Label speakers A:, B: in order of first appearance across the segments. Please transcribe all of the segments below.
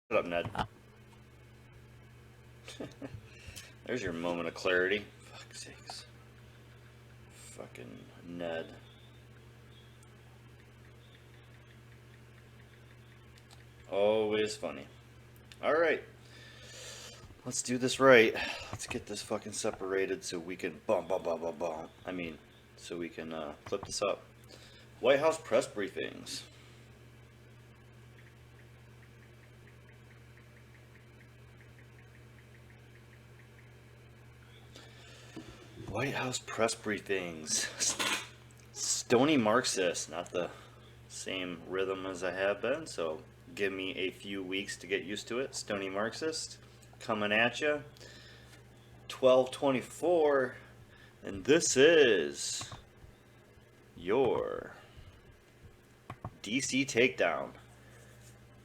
A: Shut up, Ned. There's your moment of clarity. Fuck's sakes. Fucking Ned. Always funny. Alright. Let's do this right. Let's get this fucking separated so we can so we can clip this up. White House press briefings. White House press briefings. Stony Marxist, not the same rhythm as I have been, so give me a few weeks to get used to it. Stony Marxist, coming at you. 12/24, and this is your DC takedown.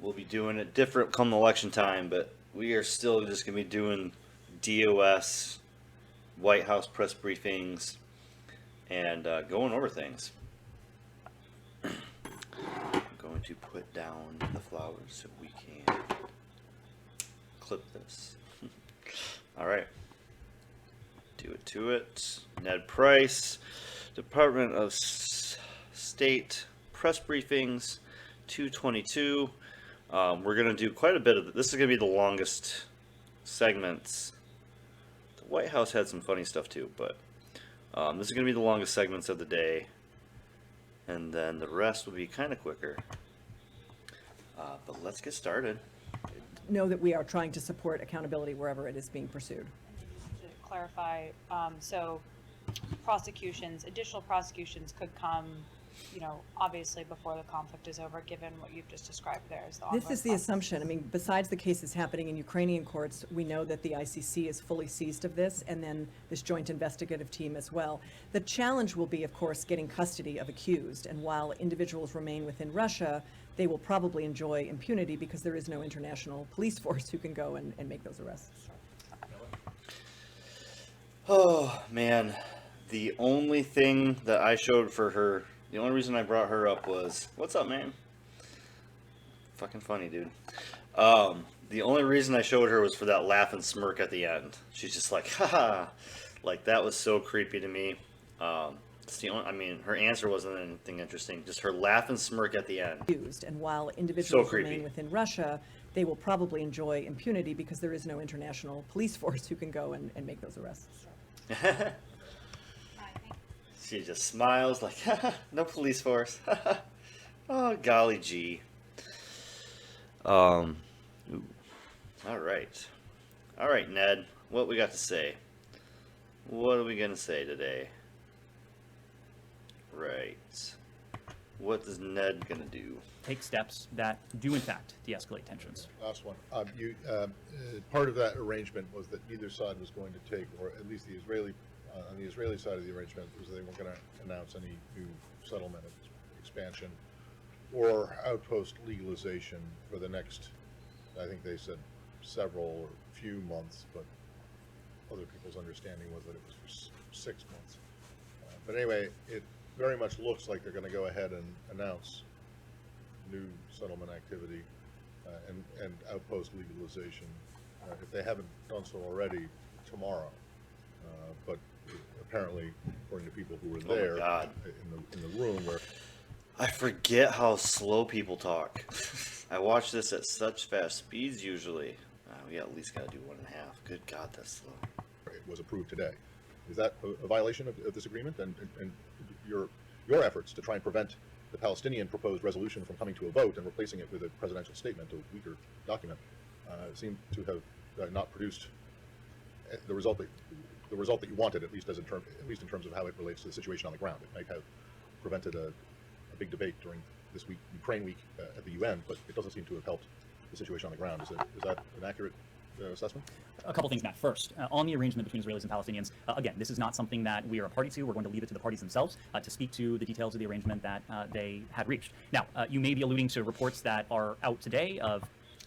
A: We'll be doing it different come election time, but we are still just going to be doing DOS, White House press briefings, and going over things. I'm going to put down the flowers so we can clip this. All right. Do it to it. Ned Price, Department of State press briefings, 222. We're going to do quite a bit of this. Is going to be the longest segments. The White House had some funny stuff too, but this is going to be the longest segments of the day. And then the rest will be kind of quicker. But let's get started.
B: Know that we are trying to support accountability wherever it is being pursued.
C: To clarify, so prosecutions, additional prosecutions could come, obviously before the conflict is over, given what you've just described there as the ongoing
B: This is the
C: process.
B: assumption. I mean, besides the cases happening in Ukrainian courts, we know that the ICC is fully seized of this, and then this joint investigative team as well. The challenge will be, of course, getting custody of accused, and while individuals remain within Russia, they will probably enjoy impunity because there is no international police force who can go and make those arrests.
A: Oh, man. The only thing that I showed for her, the only reason I brought her up was, what's up, man? Fucking funny, dude. The only reason I showed her was for that laugh and smirk at the end. She's just like, haha. Like, that was so creepy to me. It's the only, her answer wasn't anything interesting. Just her laugh and smirk at the end.
B: And while individuals remain within Russia, they will probably enjoy impunity because there is no international police force who can go and make those arrests.
A: She just smiles like, no police force. Oh, golly gee. All right. All right, Ned, what we got to say? What are we going to say today? Right. What is Ned going to do?
D: Take steps that do, in fact, de-escalate tensions.
E: Last one. Part of that arrangement was that neither side was going to take, or at least the Israeli, on the Israeli side of the arrangement, was they weren't going to announce any new settlement expansion or outpost legalization for the next, I think they said several or few months, but other people's understanding was that it was for 6 months. But anyway, it very much looks like they're going to go ahead and announce new settlement activity and outpost legalization, if they haven't done so already, tomorrow. But apparently, according to people who were there in the room, where
A: I forget how slow people talk. I watch this at such fast speeds usually. We at least got to do 1.5. Good God, that's slow.
E: it was approved today. Is that a violation of this agreement and your efforts to try and prevent the Palestinian proposed resolution from coming to a vote and replacing it with a presidential statement, a weaker document, seem to have not produced the result that you wanted, at least in terms of how it relates to the situation on the ground? It might have prevented a big debate during this week, Ukraine week, at the UN, but it doesn't seem to have helped the situation on the ground. Is that an accurate assessment?
D: A couple things, Matt. First, on the arrangement between Israelis and Palestinians, again, this is not something that we are a party to. We're going to leave it to the parties themselves to speak to the details of the arrangement that they had reached. Now, you may be alluding to reports that are out today of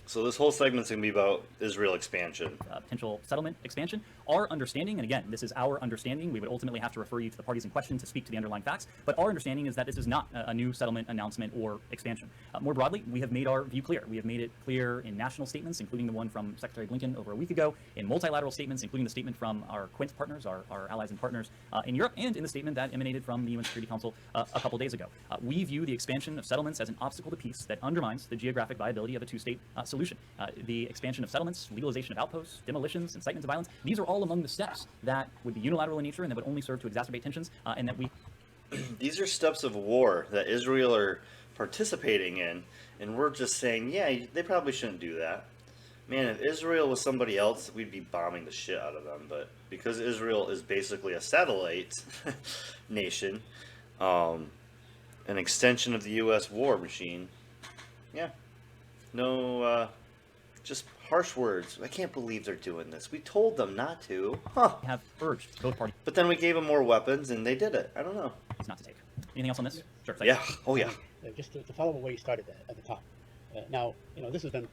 A: So this whole segment's gonna be about Israel expansion.
D: Potential settlement expansion. Our understanding, and again, this is our understanding, we would ultimately have to refer you to the parties in question to speak to the underlying facts, but our understanding is that this is not a new settlement announcement or expansion. More broadly, we have made our view clear. We have made it clear in national statements, including the one from Secretary Blinken over a week ago, in multilateral statements, including the statement from our Quint partners, our allies and partners in Europe, and in the statement that emanated from the UN Security Council a couple days ago. We view the expansion of settlements as an obstacle to peace that undermines the geographic viability of a two-state solution. The expansion of settlements, legalization of outposts, demolitions, incitement to violence, these are all among the steps that would be unilateral in nature and that would only serve to exacerbate tensions, and that we...
A: These are steps of war that Israel are participating in, and we're just saying, yeah, they probably shouldn't do that. Man, if Israel was somebody else, we'd be bombing the shit out of them. But because Israel is basically a satellite nation, an extension of the U.S. war machine, yeah, no, just harsh words. I can't believe they're doing this. We told them not to. Huh.
D: have urged both parties
A: But then we gave them more weapons, and they did it. I don't know.
D: not to take. Anything else on this? Sure.
A: Yeah. Oh, yeah.
F: Just to follow where you started at the top. Now, this has been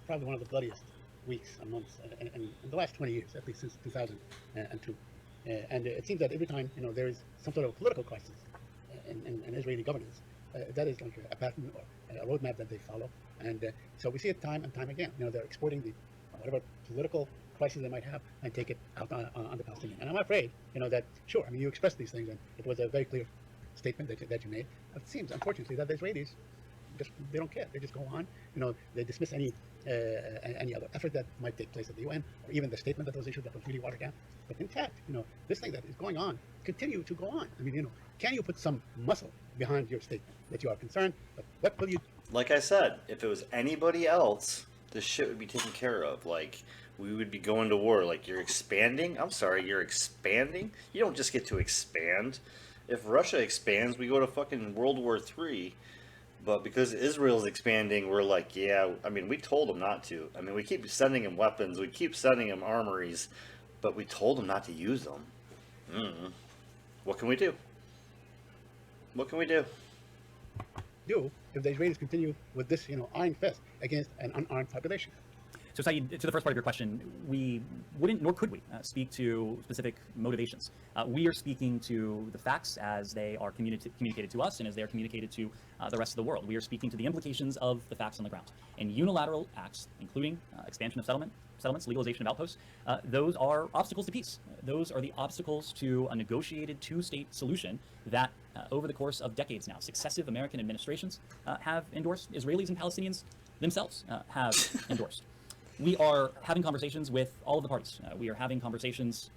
F: probably one of the bloodiest weeks and months in the last 20 years, at least since 2002. And it seems that every time, there is some sort of political crisis in Israeli governance, that is like a pattern or a roadmap that they follow. And so we see it time and time again. They're exporting the whatever political crisis they might have and take it out on the Palestinian. And I'm afraid, that, sure, you expressed these things, and it was a very clear statement that you made. It seems, unfortunately, that the Israelis they don't care. They just go on. They dismiss any other effort that might take place at the UN, or even the statement that was issued that was really watered down. But in fact, this thing that is going on continue to go on. Can you put some muscle behind your statement that you are concerned? But what will you?
A: Like I said, if it was anybody else, this shit would be taken care of. Like, we would be going to war. Like, you're expanding? I'm sorry, you're expanding? You don't just get to expand. If Russia expands, we go to fucking World War III. But because Israel's expanding, we're like, yeah, we told them not to. We keep sending them weapons. We keep sending them armories. But we told them not to use them. What can we do? What can we do?
F: If the Israelis continue with this, iron fist against an unarmed population?
D: So, Saeed, to the first part of your question, we wouldn't, nor could we, speak to specific motivations. We are speaking to the facts as they are communicated to us and as they are communicated to the rest of the world. We are speaking to the implications of the facts on the ground. And unilateral acts, including expansion of settlements, legalization of outposts, those are obstacles to peace. Those are the obstacles to a negotiated two-state solution that, over the course of decades now, successive American administrations have endorsed. Israelis and Palestinians themselves have endorsed. We are having conversations with all of the parties. We are having conversations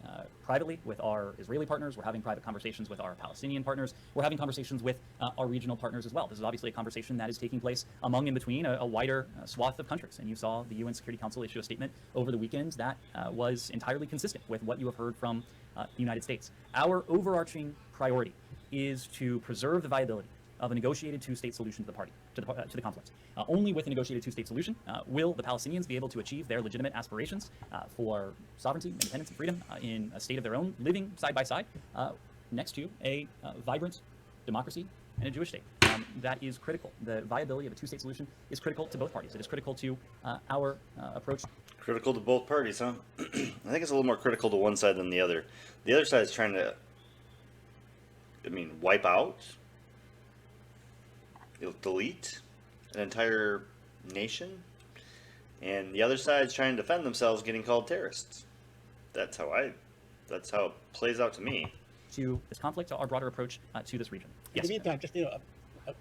D: privately with our Israeli partners. We're having private conversations with our Palestinian partners. We're having conversations with our regional partners as well. This is obviously a conversation that is taking place among and between a wider swath of countries. And you saw the UN Security Council issue a statement over the weekend that was entirely consistent with what you have heard from the United States. Our overarching priority is to preserve the viability of a negotiated two-state solution to the conflict. Only with a negotiated two-state solution will the Palestinians be able to achieve their legitimate aspirations for sovereignty, independence, and freedom in a state of their own, living side by side next to a vibrant democracy and a Jewish state. That is critical. The viability of a two-state solution is critical to both parties. It is critical to our approach.
A: Critical to both parties, huh? I think it's a little more critical to one side than the other. The other side is trying to, wipe out, delete an entire nation, and the other side is trying to defend themselves, getting called terrorists. That's how it plays out to me.
D: To this conflict, to our broader approach to this region. Yes.
F: In the meantime, just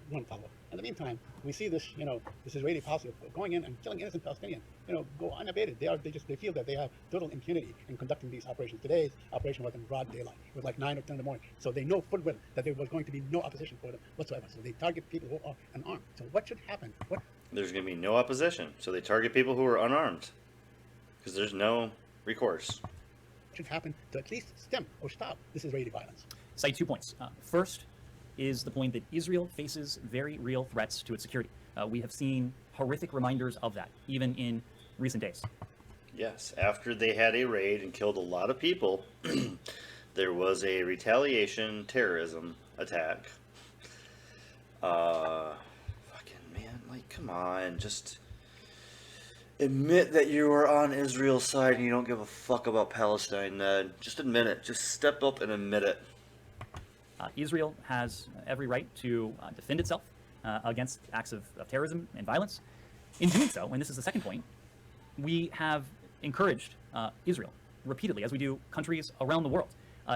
F: one follow-up. In the meantime, we see this, this Israeli policy of going in and killing innocent Palestinians, go unabated. They feel that they have total impunity in conducting these operations. Today's operation was in broad daylight. It was like 9 or 10 in the morning. So they know full well that there was going to be no opposition for them whatsoever. So they target people who are unarmed. So what should happen?
A: There's going to be no opposition. So they target people who are unarmed because there's no recourse.
F: What should happen to at least stem or stop this Israeli violence?
D: Cite 2 points. First is the point that Israel faces very real threats to its security. We have seen horrific reminders of that, even in recent days.
A: Yes, after they had a raid and killed a lot of people, there was a retaliation terrorism attack. Fucking man, come on, just Admit that you are on Israel's side and you don't give a fuck about Palestine, Ned. Just admit it. Just step up and admit it.
D: Israel has every right to defend itself against acts of terrorism and violence. In doing so, and this is the second point, we have encouraged Israel repeatedly, as we do countries around the world,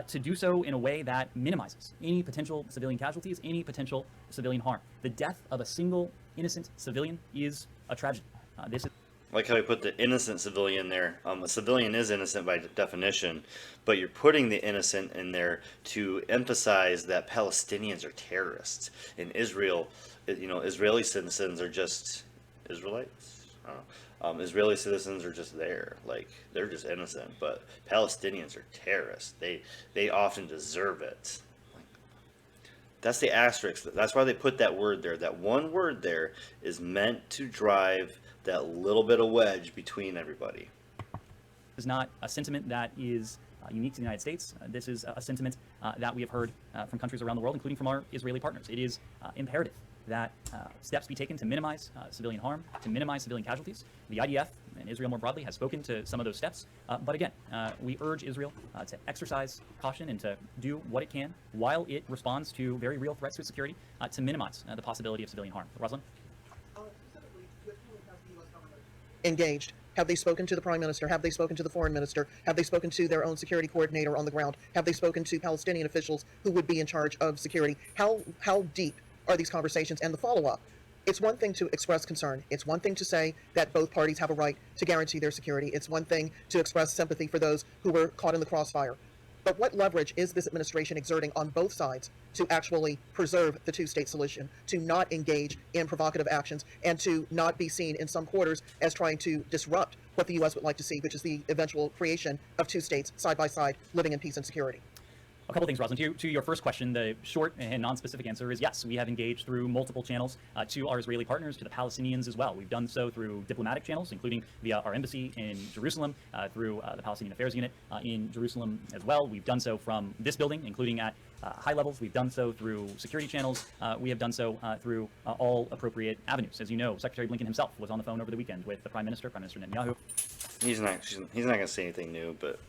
D: to do so in a way that minimizes any potential civilian casualties, any potential civilian harm. The death of a single innocent civilian is a tragedy. This is
A: Like how you put the innocent civilian there. A civilian is innocent by definition, but you're putting the innocent in there to emphasize that Palestinians are terrorists. In Israel, Israeli citizens are just Israelites. I don't know. Israeli citizens are just there, like they're just innocent. But Palestinians are terrorists. They often deserve it. That's the asterisk. That's why they put that word there. That one word there is meant to drive that little bit of wedge between everybody.
D: not a sentiment that is unique to the United States. This is a sentiment that we have heard from countries around the world, including from our Israeli partners. It is imperative that steps be taken to minimize civilian harm, to minimize civilian casualties. The IDF and Israel more broadly has spoken to some of those steps. But again, we urge Israel to exercise caution and to do what it can while it responds to very real threats to its security to minimize the possibility of civilian harm. Rosalind?
G: Engaged? Have they spoken to the Prime Minister? Have they spoken to the Foreign Minister? Have they spoken to their own security coordinator on the ground? Have they spoken to Palestinian officials who would be in charge of security? How deep are these conversations? And the follow-up, it's one thing to express concern. It's one thing to say that both parties have a right to guarantee their security. It's one thing to express sympathy for those who were caught in the crossfire. But what leverage is this administration exerting on both sides to actually preserve the two-state solution, to not engage in provocative actions, and to not be seen in some quarters as trying to disrupt what the U.S. would like to see, which is the eventual creation of two states side by side, living in peace and security?
D: A couple things, Rosalind. To your first question, the short and non-specific answer is yes. We have engaged through multiple channels to our Israeli partners, to the Palestinians as well. We've done so through diplomatic channels, including via our embassy in Jerusalem, through the Palestinian Affairs Unit in Jerusalem as well. We've done so from this building, including at high levels. We've done so through security channels. We have done so through all appropriate avenues. As you know, Secretary Blinken himself was on the phone over the weekend with the Prime Minister Netanyahu.
A: He's not going to say anything new, but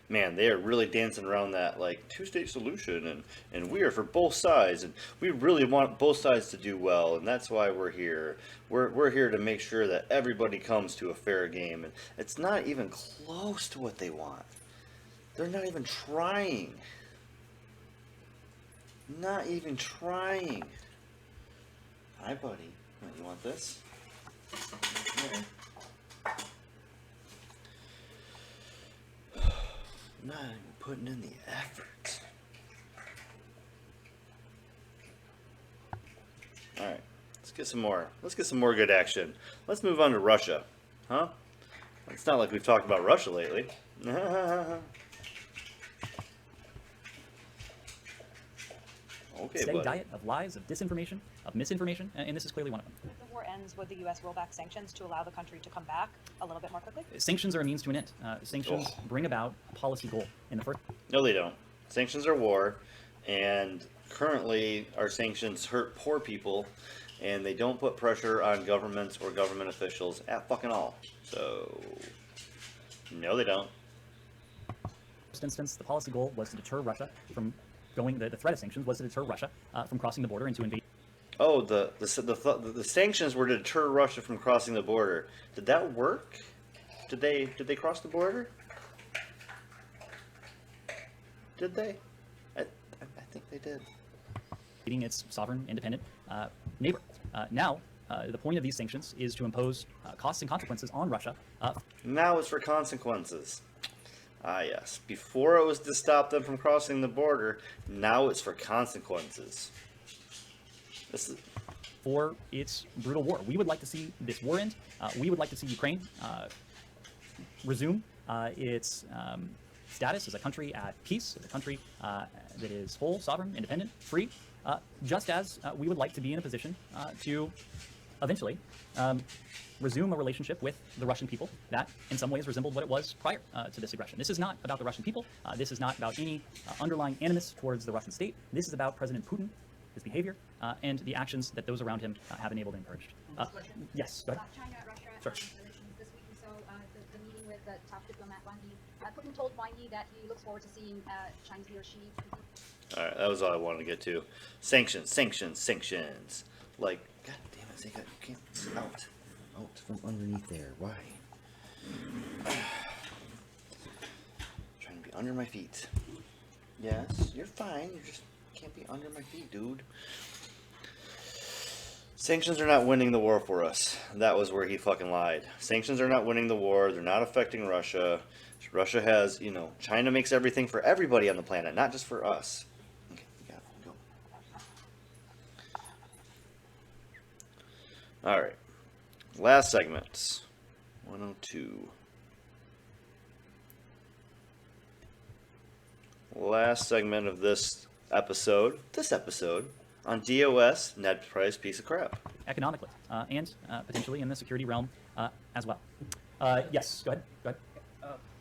A: man, they are really dancing around that like two-state solution, and we are for both sides, and we really want both sides to do well, and that's why we're here. We're here to make sure that everybody comes to a fair game, and it's not even close to what they want. They're not even trying. Not even trying. Hi, buddy. You want this? Yeah. Not even putting in the effort. Alright, let's get some more. Let's get some more good action. Let's move on to Russia. Huh? It's not like we've talked about Russia lately. Okay,
D: Steady
A: buddy.
D: diet of lies, of disinformation, of misinformation, and this is clearly one of them.
C: If the war ends, would the U.S. roll back sanctions to allow the country to come back a little bit more quickly?
D: Sanctions are a means to an end. Sanctions bring about a policy goal. In the first,
A: No, they don't. Sanctions are war, and currently our sanctions hurt poor people, and they don't put pressure on governments or government officials at fucking all. So, no, they don't.
D: instance, the policy goal was to deter Russia from going. The threat of sanctions was to deter Russia from crossing the border and to invade.
A: Oh, the sanctions were to deter Russia from crossing the border. Did that work? Did they cross the border? Did they? I think they did.
D: Beating its sovereign, independent neighbor. Now, the point of these sanctions is to impose costs and consequences on Russia.
A: Now it's for consequences. Ah, yes. Before it was to stop them from crossing the border, now it's for consequences. This is...
D: For its brutal war. We would like to see this war end. We would like to see Ukraine resume its status as a country at peace, as a country that is whole, sovereign, independent, free, just as we would like to be in a position to eventually resume a relationship with the Russian people that in some ways resembled what it was prior to this aggression. This is not about the Russian people. This is not about any underlying animus towards the Russian state. This is about President Putin, his behavior, and the actions that those around him have enabled and encouraged. Yes, go ahead.
H: China, Russia,
D: Sure.
H: the the top diplomat Wang Yi. Putin told Wang Yi that he looks forward to seeing Chinese leader Xi.
A: All right, that was all I wanted to get to. Sanctions, sanctions, sanctions. Like, god damn it, Zika, you can't out from underneath there. Why? Trying to be under my feet. Yes, you're fine. You just can't be under my feet, dude. Sanctions are not winning the war for us. That was where he fucking lied. Sanctions are not winning the war. They're not affecting Russia. Russia has, China makes everything for everybody on the planet, not just for us. Okay, we got it. Go. All right. Last segment. 102. Last segment of this episode on DOS, Ned Price, piece of crap.
D: Economically, and potentially in the security realm as well. Yes, go ahead.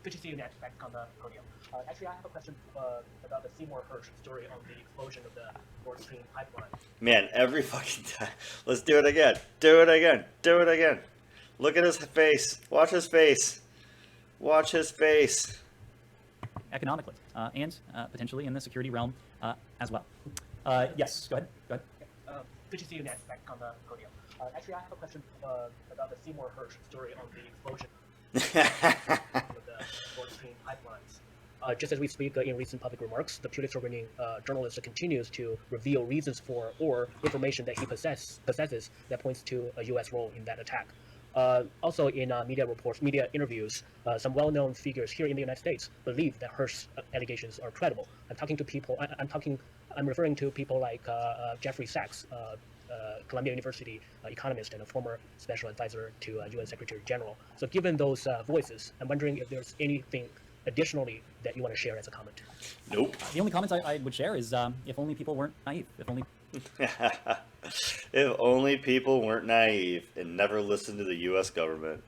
I: Good to see you, Ned, back on the podium. Actually, I have a question about the Seymour Hersh story on the explosion of the Nord Stream pipeline.
A: Man, every fucking time. Let's do it again. Do it again. Do it again. Look at his face. Watch his face. Watch his face.
D: Economically, and potentially in the security realm as well. Yes, go ahead.
I: Good to see you, Ned, back on the podium. Actually, I have a question about the Seymour Hersh story on the explosion of the Nord Stream pipelines. Just as we speak in recent public remarks, the Pulitzer-winning journalist continues to reveal reasons for or information that he possesses that points to a U.S. role in that attack. Also, in media interviews, some well-known figures here in the United States believe that Hersh's allegations are credible. I'm referring to people like Jeffrey Sachs, Columbia University economist and a former special advisor to U.S. Secretary General. So, given those voices, I'm wondering if there's anything additionally that you want to share as a comment.
A: Nope.
D: The only comments I would share is if only people weren't naive.
A: If only people weren't naive and never listened to the U.S. government.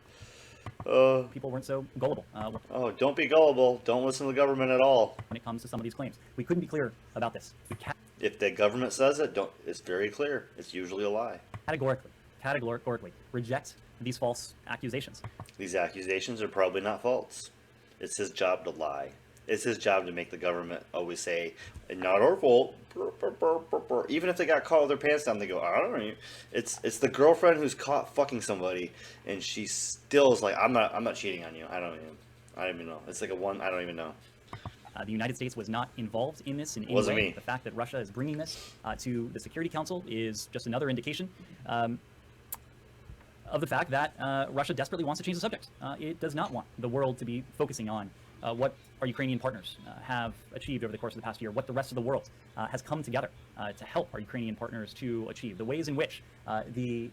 D: People weren't so gullible.
A: Don't be gullible. Don't listen to the government at all.
D: When it comes to some of these claims, we couldn't be clearer about this. We
A: If the government says it, it's very clear. It's usually a lie.
D: categorically reject these false accusations.
A: These accusations are probably not false. It's his job to lie. It's his job to make the government always say, not our fault. Even if they got caught with their pants down, they go, I don't know. It's the girlfriend who's caught fucking somebody, and she still is like, I'm not cheating on you. I don't even know. It's like I don't even know.
D: The United States was not involved in this in any
A: Wasn't
D: way.
A: me.
D: The fact that Russia is bringing this to the Security Council is just another indication of the fact that Russia desperately wants to change the subject. It does not want the world to be focusing on what our Ukrainian partners have achieved over the course of the past year, what the rest of the world has come together to help our Ukrainian partners to achieve, the ways in which the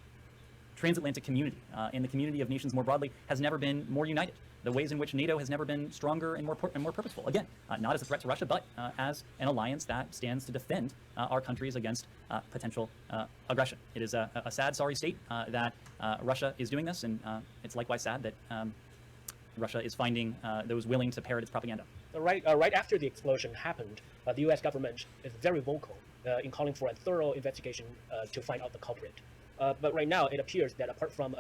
D: transatlantic community and the community of nations more broadly has never been more united, the ways in which NATO has never been stronger and more purposeful. Again, not as a threat to Russia, but as an alliance that stands to defend our countries against potential aggression. It is a sad, sorry state that Russia is doing this, and it's likewise sad that Russia is finding those willing to parrot its propaganda.
I: Right after the explosion happened, the U.S. government is very vocal in calling for a thorough investigation to find out the culprit. But right now, it appears that apart from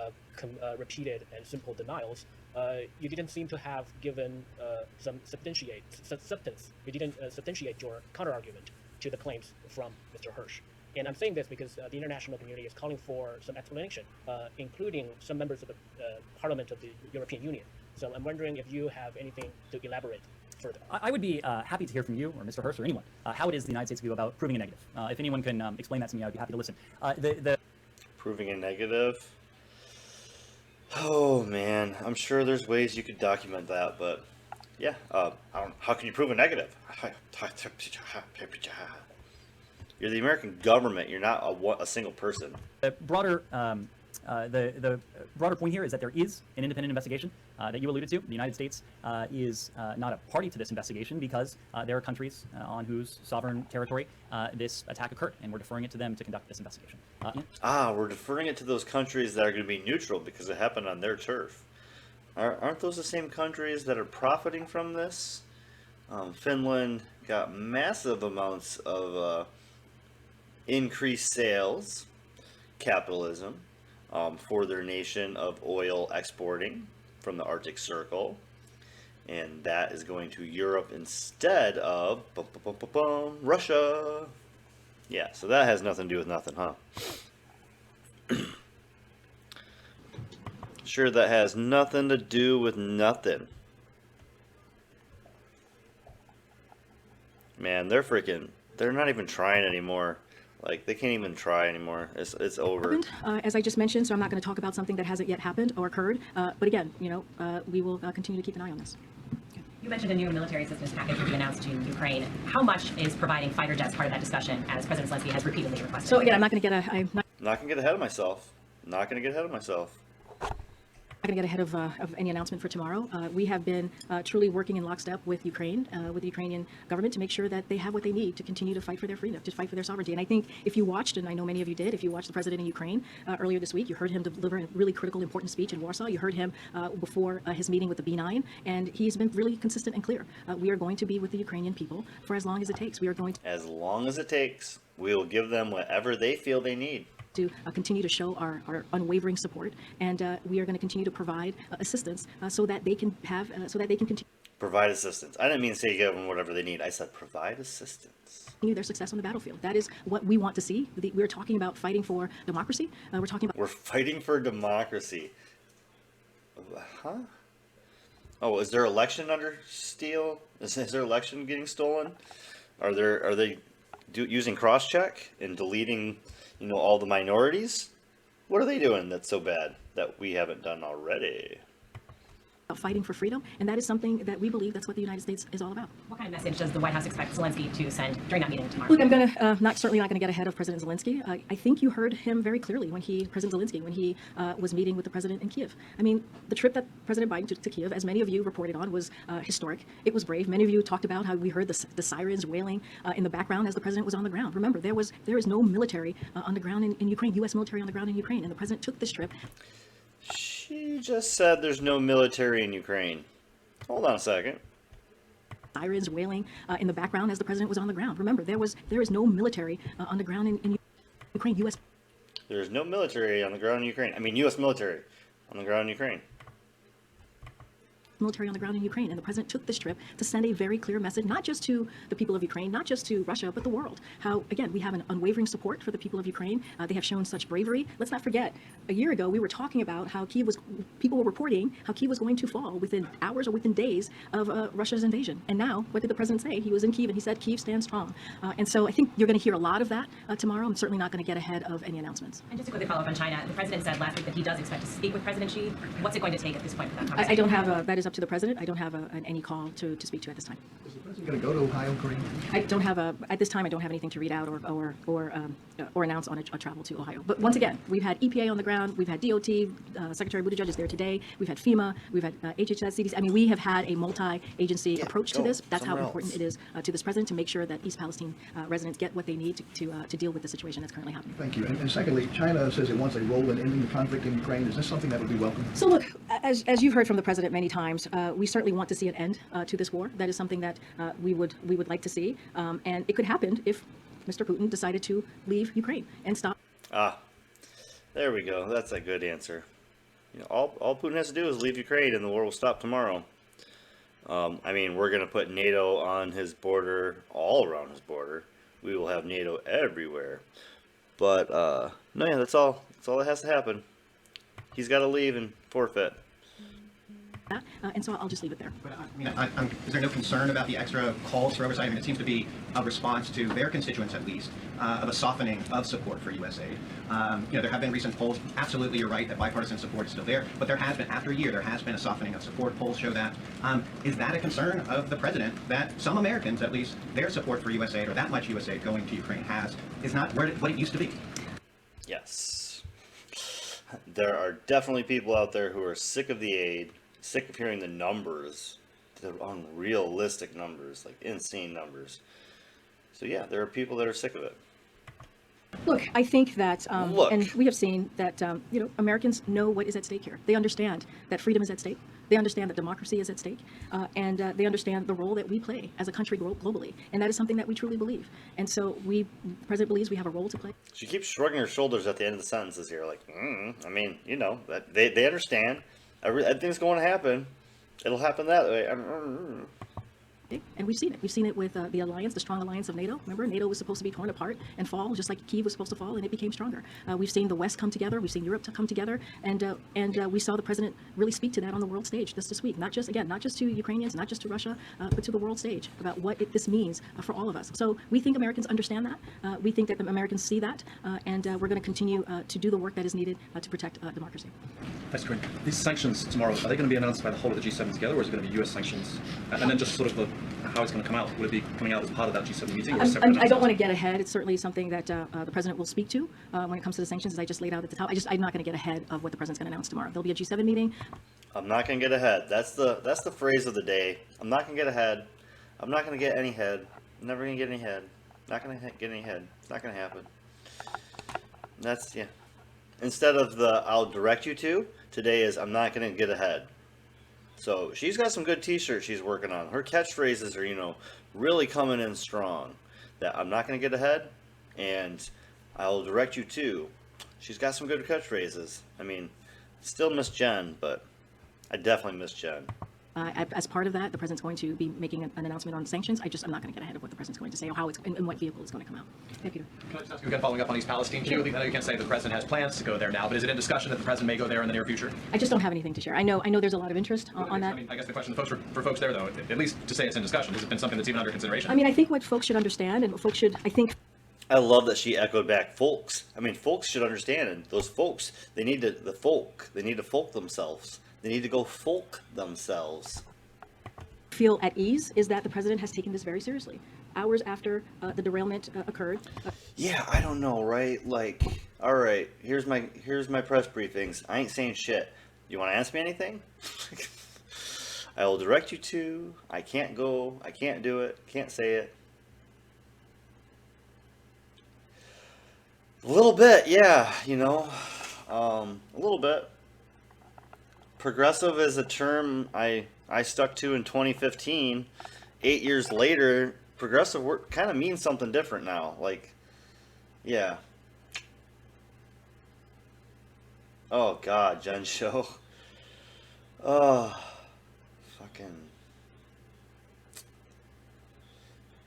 I: repeated and simple denials, you didn't seem to have given some substance. You didn't substantiate your counterargument to the claims from Mr. Hersh. And I'm saying this because the international community is calling for some explanation, including some members of the Parliament of the European Union. So I'm wondering if you have anything to elaborate further.
D: I would be happy to hear from you or Mr. Hersh or anyone how it is the United States view about proving a negative. If anyone can explain that to me, I'd be happy to listen.
A: Proving a negative? Oh man, I'm sure there's ways you could document that, but yeah, how can you prove a negative? You're the American government. You're not a single person.
D: The broader the broader point here is that there is an independent investigation that you alluded to. The United States is not a party to this investigation because there are countries on whose sovereign territory this attack occurred, and we're deferring it to them to conduct this investigation.
A: We're deferring it to those countries that are going to be neutral because it happened on their turf. Aren't those the same countries that are profiting from this? Finland got massive amounts of increased sales, capitalism, for their nation of oil exporting from the Arctic Circle. and that is going to Europe instead of Russia. Yeah, so that has nothing to do with nothing, huh? Sure, that has nothing to do with nothing. Man, they're not even trying anymore. Like, they can't even try anymore. It's over.
J: As I just mentioned, so I'm not going to talk about something that hasn't yet happened or occurred. But again, we will continue to keep an eye on this.
K: You mentioned a new military assistance package will be announced to Ukraine. How much is providing fighter jets part of that discussion, as President Zelensky has repeatedly requested?
J: So again, I'm not going to
A: Not gonna get ahead of myself. Not gonna get ahead of myself.
J: going to get ahead of any announcement for tomorrow. We have been truly working in lockstep with Ukraine, with the Ukrainian government, to make sure that they have what they need to continue to fight for their freedom, to fight for their sovereignty. And I think if you watched, and I know many of you did, if you watched the president in Ukraine earlier this week, you heard him deliver a really critical, important speech in Warsaw. You heard him before his meeting with the B9, and he's been really consistent and clear. We are going to be with the Ukrainian people for as long as it takes. We are going to...
A: As long as it takes, we will give them whatever they feel they need.
J: To continue to show our unwavering support, and we are going to continue to provide assistance so that they can continue
A: Provide assistance. I didn't mean to say give them whatever they need. I said provide assistance.
J: their success on the battlefield. That is what we want to see. We're talking about fighting for democracy.
A: We're fighting for democracy. Huh? Oh, is their election under steal? Is their election getting stolen? Are they using cross-check and deleting, all the minorities? What are they doing that's so bad that we haven't done already?
J: Fighting for freedom, and that is something that we believe that's what the United States is all about.
K: What kind of message does the White House expect Zelensky to send during that meeting tomorrow?
J: Look, I'm going to certainly not going to get ahead of President Zelensky. I think you heard him very clearly when President Zelensky was meeting with the president in Kiev. I mean, the trip that President Biden took to Kiev, as many of you reported on, was historic. It was brave. Many of you talked about how we heard the sirens wailing in the background as the president was on the ground. Remember, there is no military on the ground in Ukraine, U.S. military on the ground in Ukraine, and the president took this trip.
A: She just said there's no military in Ukraine. Hold on a second.
J: Sirens wailing in the background as the president was on the ground. Remember, there is no military on the ground in Ukraine, U.S.
A: There's no military on the ground in Ukraine. I mean, U.S. military on the ground in Ukraine.
J: Military on the ground in Ukraine, and the president took this trip to send a very clear message, not just to the people of Ukraine, not just to Russia, but the world. How, again, we have an unwavering support for the people of Ukraine. They have shown such bravery. Let's not forget, a year ago, we were talking about how people were reporting how Kyiv was going to fall within hours or within days of Russia's invasion. And now, what did the president say? He was in Kyiv, and he said, Kyiv stands strong. And so I think you're going to hear a lot of that tomorrow. I'm certainly not going to get ahead of any announcements.
K: And just to quickly follow up on China, the president said last week that he does expect to speak with President Xi. What's it going to take at this point for that conversation?
J: I don't have that is up to the president. I don't have any call to speak to at this time.
L: Is the president going to go to Ohio, Karine?
J: I don't have at this time. I don't have anything to read out or announce on a travel to Ohio. But once again, we've had EPA on the ground, we've had DOT, Secretary Buttigieg is there today. We've had FEMA, we've had HHS, CDC. I mean, we have had a multi-agency approach to this. That's how important it is to this president to make sure that East Palestine residents get what they need to deal with the situation that's currently happening.
L: Thank you. And secondly, China says it wants a role in ending the conflict in Ukraine. Is this something that would be welcome?
J: So look, as you've heard from the president many times, we certainly want to see an end to this war. That is something that we would like to see, and it could happen if Mr. Putin decided to leave Ukraine and stop.
A: There we go. That's a good answer. All Putin has to do is leave Ukraine, and the war will stop tomorrow. I mean, we're going to put NATO on his border, all around his border. We will have NATO everywhere. But no, yeah, that's all. That's all that has to happen. He's got to leave and forfeit.
J: And so I'll just leave it there.
M: But I mean, is there no concern about the extra calls for oversight? I mean, it seems to be a response to their constituents, at least, of a softening of support for U.S. aid. There have been recent polls. Absolutely, you're right that bipartisan support is still there. But there has been, after a year, there has been a softening of support. Polls show that. Is that a concern of the president that some Americans, at least, their support for U.S. aid or that much U.S. aid going to Ukraine is not what it used to be?
A: Yes. There are definitely people out there who are sick of the aid. Sick of hearing the numbers, the unrealistic numbers, like insane numbers. So yeah, there are people that are sick of it.
J: Look, I think that, and we have seen that, Americans know what is at stake here. They understand that freedom is at stake. They understand that democracy is at stake, and they understand the role that we play as a country globally, and that is something that we truly believe. And so the president believes we have a role to play.
A: She keeps shrugging her shoulders at the end of the sentences here, like, I mean, that they understand. Everything's going to happen. it'll happen that way.
J: And we've seen it. We've seen it with the alliance, the strong alliance of NATO. Remember, NATO was supposed to be torn apart and fall, just like Kyiv was supposed to fall, and it became stronger. We've seen the West come together. We've seen Europe to come together, and we saw the president really speak to that on the world stage just this week. Not just to Ukrainians, not just to Russia, but to the world stage about what this means for all of us. So we think Americans understand that. We think that the Americans see that, and we're going to continue to do the work that is needed to protect democracy.
N: Thanks, Karine. These sanctions tomorrow, are they going to be announced by the whole of the G7 together, or is it going to be U.S. sanctions? And then just sort of how it's going to come out. Would it be coming out as part of that G7 meeting? Or
J: I don't want to get ahead. It's certainly something that the president will speak to when it comes to the sanctions, as I just laid out at the top. I'm not going to get ahead of what the president's going to announce tomorrow. There'll be a G7 meeting.
A: I'm not going to get ahead. That's the phrase of the day. I'm not going to get ahead. I'm not going to get any head. I'm never going to get any head. Not going to get any head. It's not going to happen. That's, yeah. Instead of the I'll direct you to, today is I'm not going to get ahead. So she's got some good t-shirts she's working on. Her catchphrases are, really coming in strong. That I'm not going to get ahead, and I'll direct you to. She's got some good catchphrases. I mean, still miss Jen, but I definitely miss Jen.
J: As part of that, the president's going to be making an announcement on sanctions. I'm not going to get ahead of what the president's going to say or how it's and what vehicle it's going to come out. Yeah, Peter.
D: Can I just ask you again, following up on East Palestine? Can you, I know you can't say the president has plans to go there now, but is it in discussion that the president may go there in the near future?
J: I just don't have anything to share. I know there's a lot of interest on that.
D: I mean, I guess the question for folks there, though, at least to say it's in discussion, has it been something that's even under consideration?
J: I mean, I think what folks should understand, and what folks should, I think.
A: I love that she echoed back folks. I mean, folks should understand, and those folks, they need to folk themselves. They need to go folk themselves.
J: Feel at ease is that the president has taken this very seriously. Hours after the derailment occurred.
A: Yeah, I don't know, right? Like, all right, here's my press briefings. I ain't saying shit. You want to ask me anything? I will direct you to. I can't go. I can't do it. Can't say it. A little bit, yeah. A little bit. Progressive is a term I stuck to in 2015. 8 years later, progressive work kind of means something different now. Like, yeah. Oh, God, Jen Show. Oh, fucking.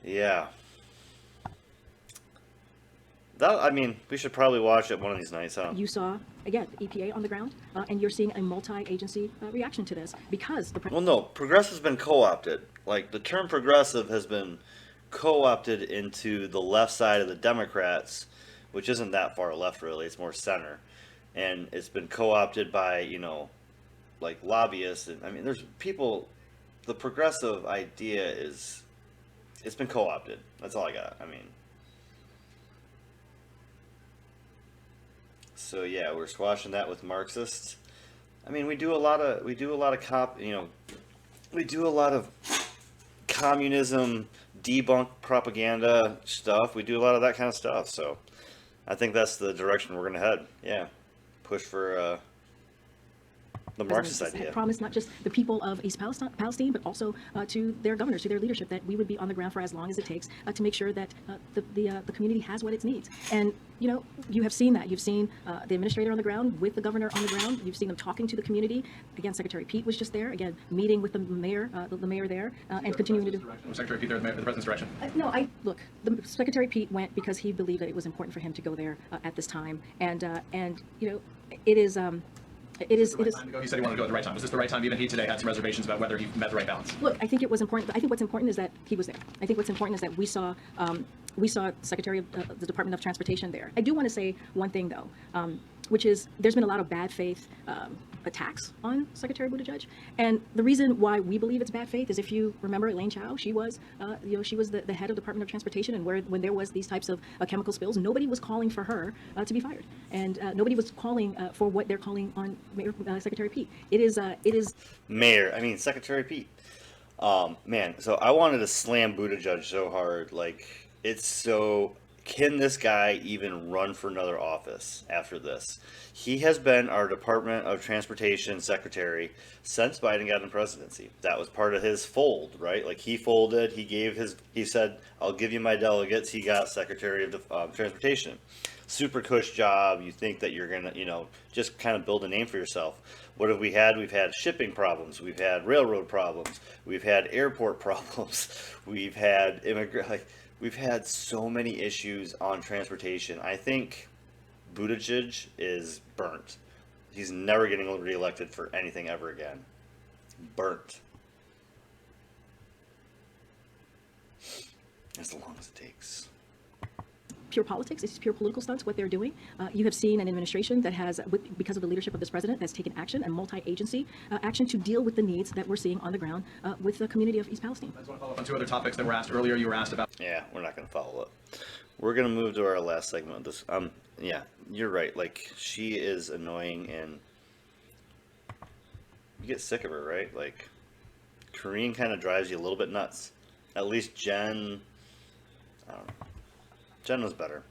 A: Yeah. We should probably watch it one of these nights, huh?
J: You saw, again, EPA on the ground, and you're seeing a multi-agency reaction to this because the
A: Well, no, progressive's been co-opted. Like, the term progressive has been co-opted into the left side of the Democrats, which isn't that far left, really. It's more center. And it's been co-opted by, like, lobbyists. And, I mean, there's people... The progressive idea is... It's been co-opted. That's all I got. I mean... So yeah, we're squashing that with Marxists. I mean, we do a lot of communism debunk propaganda stuff. We do a lot of that kind of stuff. So I think that's the direction we're going to head. Yeah, push for the Marxist idea.
J: Promise not just the people of East Palestine, but also to their governors, to their leadership, that we would be on the ground for as long as it takes to make sure that the community has what it needs. And you have seen that. You've seen the administrator on the ground with the governor on the ground. You've seen them talking to the community. Again, Secretary Pete was just there. Again, meeting with the mayor there, and continuing to do.
D: Secretary Pete there, the president's direction.
J: Look. The Secretary Pete went because he believed that it was important for him to go there at this time, and it is. It is.
D: He said he wanted to go at the right time. Was this the right time? Even he today had some reservations about whether he met the right balance.
J: Look, I think it was important. But I think what's important is that he was there. I think what's important is that we saw Secretary of the Department of Transportation there. I do want to say one thing though, which is there's been a lot of bad faith attacks on Secretary Buttigieg, and the reason why we believe it's bad faith is, if you remember, Elaine Chao, she was the head of Department of Transportation, and when there was these types of chemical spills, nobody was calling for her to be fired, and nobody was calling for what they're calling on Secretary Pete. It is
A: Secretary Pete. Man, so I wanted to slam Buttigieg so hard, like, it's so... Can this guy even run for another office after this? He has been our Department of Transportation secretary since Biden got in presidency. That was part of his fold, right? Like, he folded, he said, I'll give you my delegates. He got Secretary of Transportation. super cush job. You think that you're gonna, just kind of build a name for yourself. What have we had? We've had shipping problems. We've had railroad problems. We've had airport problems. We've had we've had so many issues on transportation. I think Buttigieg is burnt. He's never getting reelected for anything ever again. Burnt. As long as it takes.
J: Pure politics. It's pure political stunts, what they're doing. You have seen an administration that has, because of the leadership of this president, that's taken action and multi-agency action to deal with the needs that we're seeing on the ground with the community of East Palestine.
M: I just want to follow up on two other topics that were asked earlier. You were asked about.
A: Yeah, we're not going to follow up. We're going to move to our last segment of this. Yeah, you're right. Like, she is annoying, and you get sick of her, right? Like, Karine kind of drives you a little bit nuts. At least Jen, I don't know. Jen was better.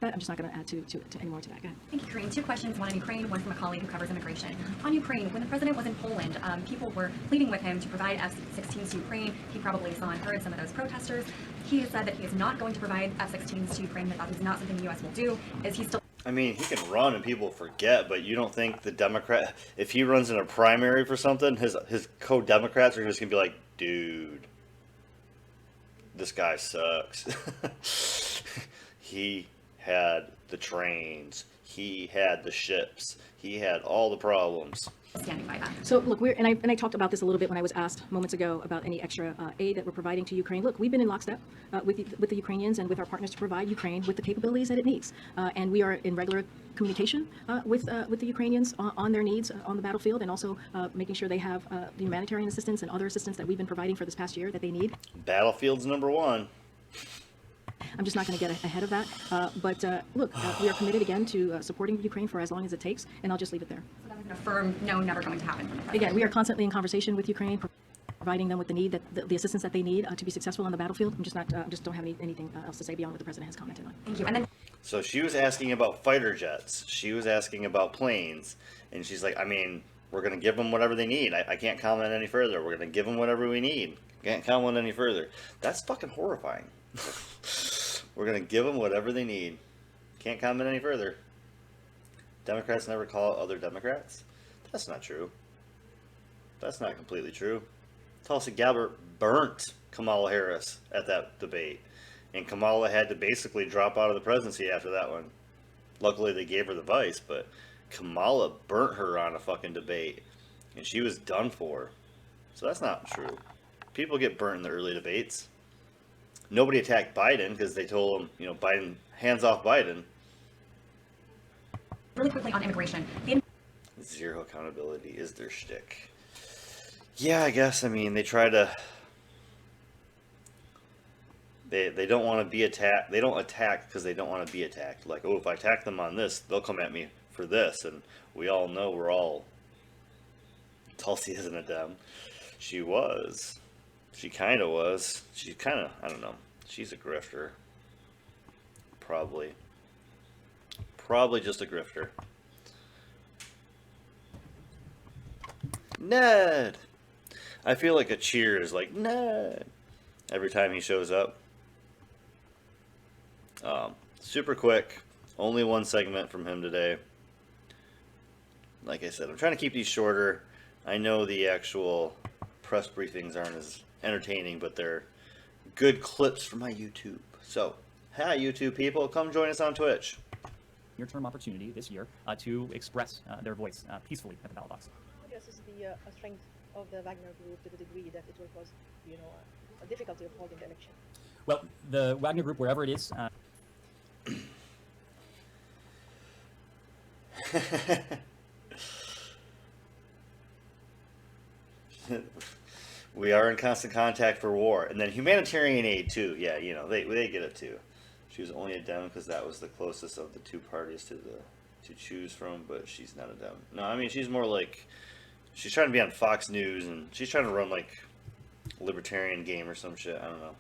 J: I'm just not going to add to any more to that. Go ahead.
K: Thank you, Karine. Two questions, one on Ukraine, one from a colleague who covers immigration. On Ukraine, when the president was in Poland, people were pleading with him to provide F-16s to Ukraine. He probably saw and heard some of those protesters. He has said that he is not going to provide F-16s to Ukraine, that is not something the U.S. will do. Is he still...
A: I mean, he can run and people forget, but you don't think the Democrat, if he runs in a primary for something, his co-Democrats are just going to be like, dude, this guy sucks. He had the trains, he had the ships, he had all the problems.
K: standing by that?
J: So look, I talked about this a little bit when I was asked moments ago about any extra aid that we're providing to Ukraine. Look, we've been in lockstep with the Ukrainians and with our partners to provide Ukraine with the capabilities that it needs, and we are in regular communication with the Ukrainians on their needs on the battlefield, and also making sure they have the humanitarian assistance and other assistance that we've been providing for this past year that they need.
A: Battlefield's number one.
J: I'm just not going to get ahead of that. But look, we are committed again to supporting Ukraine for as long as it takes, and I'll just leave it there.
K: So that was an affirmed, no, never going to happen from the president.
J: Again, we are constantly in conversation with Ukraine, providing them with the assistance that they need to be successful on the battlefield. I'm just not, just don't have anything else to say beyond what the president has commented on.
K: Thank you. And then,
A: So she was asking about fighter jets. She was asking about planes, and she's like, I mean, we're going to give them whatever they need. I can't comment any further. We're going to give them whatever we need. Can't comment any further. That's fucking horrifying. We're going to give them whatever they need. Can't comment any further. Democrats never call out other Democrats? That's not true. That's not completely true. Tulsi Gabbard burnt Kamala Harris at that debate. And Kamala had to basically drop out of the presidency after that one. Luckily they gave her the vice, but Kamala burnt her on a fucking debate. And she was done for. So that's not true. People get burnt in the early debates. Nobody attacked Biden because they told him, Biden, hands off Biden.
K: really quickly on immigration.
A: Zero accountability is their shtick. Yeah, I guess. I mean, they try to. They don't want to be attacked. They don't attack because they don't want to be attacked. Like, oh, if I attack them on this, they'll come at me for this. And we all know we're all. Tulsi isn't a Dem. She was. She kind of was. She kind of, I don't know. She's a grifter. Probably. Probably just a grifter. Ned! I feel like a cheer is like, Ned! Every time he shows up. Super quick. Only one segment from him today. Like I said, I'm trying to keep these shorter. I know the actual press briefings aren't as entertaining, but they're good clips from my YouTube. So, hi YouTube people, come join us on Twitch.
D: Near-term opportunity this year to express their voice peacefully at the ballot box.
O: This is the strength of the Wagner Group to the degree that it will cause, a difficulty of holding the election.
D: Well, the Wagner Group, wherever it is.
A: We are in constant contact for war, and then humanitarian aid too. Yeah, they get it too. She was only a Dem because that was the closest of the two parties to choose from, but she's not a Dem. No, I mean she's more like she's trying to be on Fox News, and she's trying to run like a libertarian game or some shit. I don't know.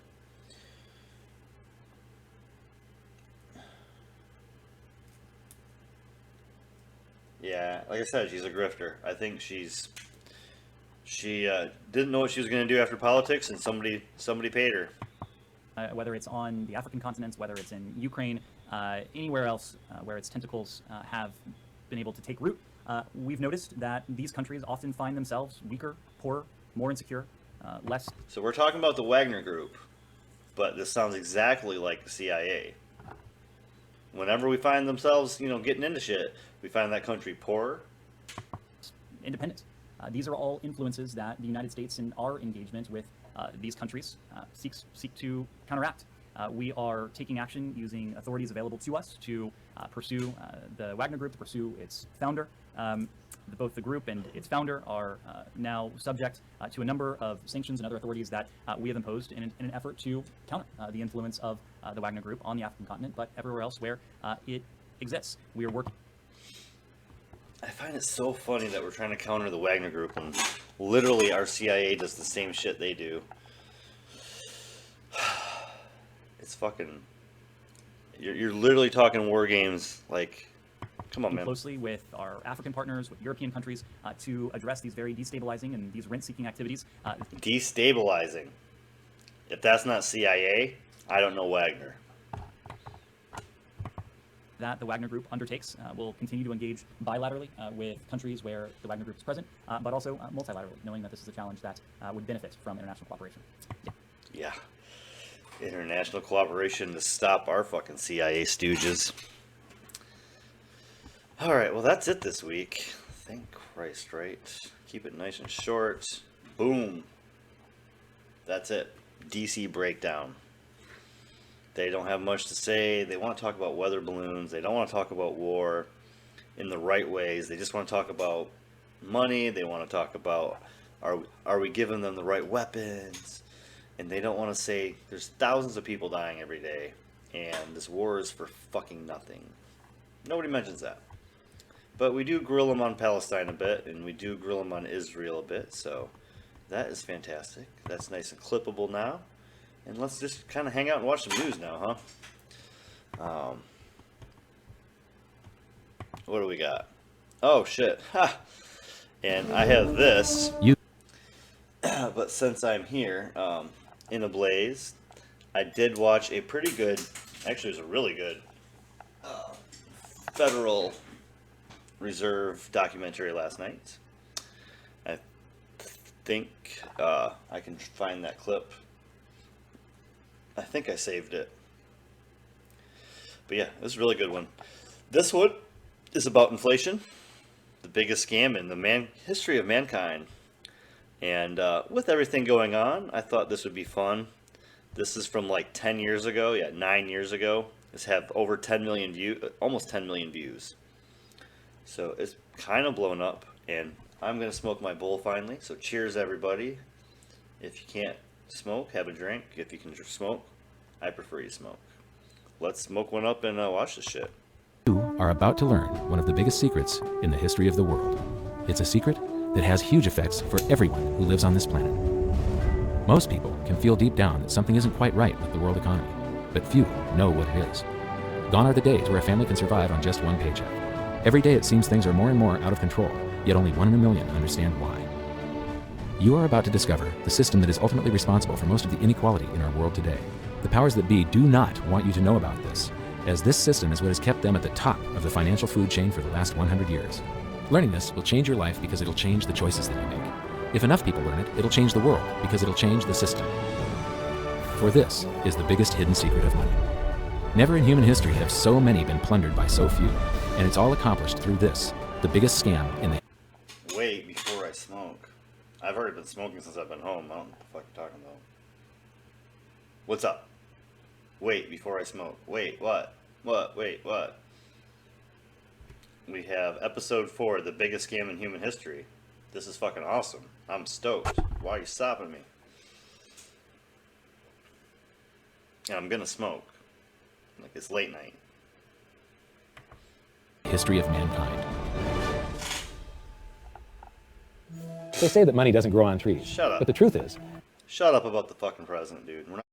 A: Yeah, like I said, she's a grifter. I think she didn't know what she was going to do after politics, and somebody paid her.
D: whether it's on the African continents, whether it's in Ukraine, anywhere else where its tentacles have been able to take root, we've noticed that these countries often find themselves weaker, poorer, more insecure, less.
A: So we're talking about the Wagner Group, but this sounds exactly like the CIA. Whenever we find themselves, you know, getting into shit, we find that country poorer,
D: independent. These are all influences that the United States in our engagement with these countries seek to counteract. We are taking action using authorities available to us to pursue the Wagner Group, to pursue its founder. Both the group and its founder are now subject to a number of sanctions and other authorities that we have imposed in an effort to counter the influence of the Wagner Group on the African continent, but everywhere else where it exists. We are working.
A: I find it so funny that we're trying to counter the Wagner Group when literally our CIA does the same shit they do. It's fucking... You're literally talking war games, like... Come on, man.
D: Closely with our African partners, with European countries, to address these very destabilizing and these rent-seeking activities.
A: Destabilizing. If that's not CIA, I don't know Wagner.
D: That the Wagner Group undertakes. Will continue to engage bilaterally with countries where the Wagner Group is present, but also multilaterally, knowing that this is a challenge that would benefit from international cooperation.
A: Yeah. International cooperation to stop our fucking CIA stooges. Alright, well that's it this week. Thank Christ, right? Keep it nice and short. Boom. That's it. DC breakdown. They don't have much to say. They want to talk about weather balloons. They don't want to talk about war in the right ways. They just want to talk about money. They want to talk about are we giving them the right weapons? And they don't want to say there's thousands of people dying every day and this war is for fucking nothing. Nobody mentions that. But we do grill them on Palestine a bit, and we do grill them on Israel a bit, so that is fantastic. That's nice and clippable now. And let's just kind of hang out and watch some news now, huh? What do we got? Oh, shit. Ha! And I have this. But since I'm here, in a blaze, I did watch a pretty good, actually it was a really good, Federal Reserve documentary last night. I think I can find that clip. I think I saved it. But yeah, it was a really good one. This one is about inflation, the biggest scam in the history of mankind. And with everything going on, I thought this would be fun. This is from like 10 years ago, 9 years ago. This have over 10 million views, almost 10 million views. So it's kind of blown up, and I'm going to smoke my bowl finally. So cheers, everybody. If you can't smoke, have a drink. If you can smoke, I prefer you smoke. Let's smoke one up and watch this shit.
P: You are about to learn one of the biggest secrets in the history of the world. It's a secret that has huge effects for everyone who lives on this planet. Most people can feel deep down that something isn't quite right with the world economy, but few know what it is. Gone are the days where a family can survive on just one paycheck. Every day it seems things are more and more out of control, yet only 1 in a million understand why. You are about to discover the system that is ultimately responsible for most of the inequality in our world today. The powers that be do not want you to know about this, as this system is what has kept them at the top of the financial food chain for the last 100 years. Learning this will change your life because it'll change the choices that you make. If enough people learn it, it'll change the world because it'll change the system. For this is the biggest hidden secret of money. Never in human history have so many been plundered by so few, and it's all accomplished through this, the biggest scam in the...
A: Wait before I smoke. I've already been smoking since I've been home. I don't know what the fuck you're talking about. What's up? Wait before I smoke. Wait, what? What? Wait, what? We have episode 4, the biggest scam in human history. This is fucking awesome. I'm stoked. Why are you stopping me? And I'm gonna smoke. Like it's late night.
P: history of mankind.
Q: They say that money doesn't grow on trees.
A: Shut up.
Q: But the truth is...
A: Shut up about the fucking president, dude. We're not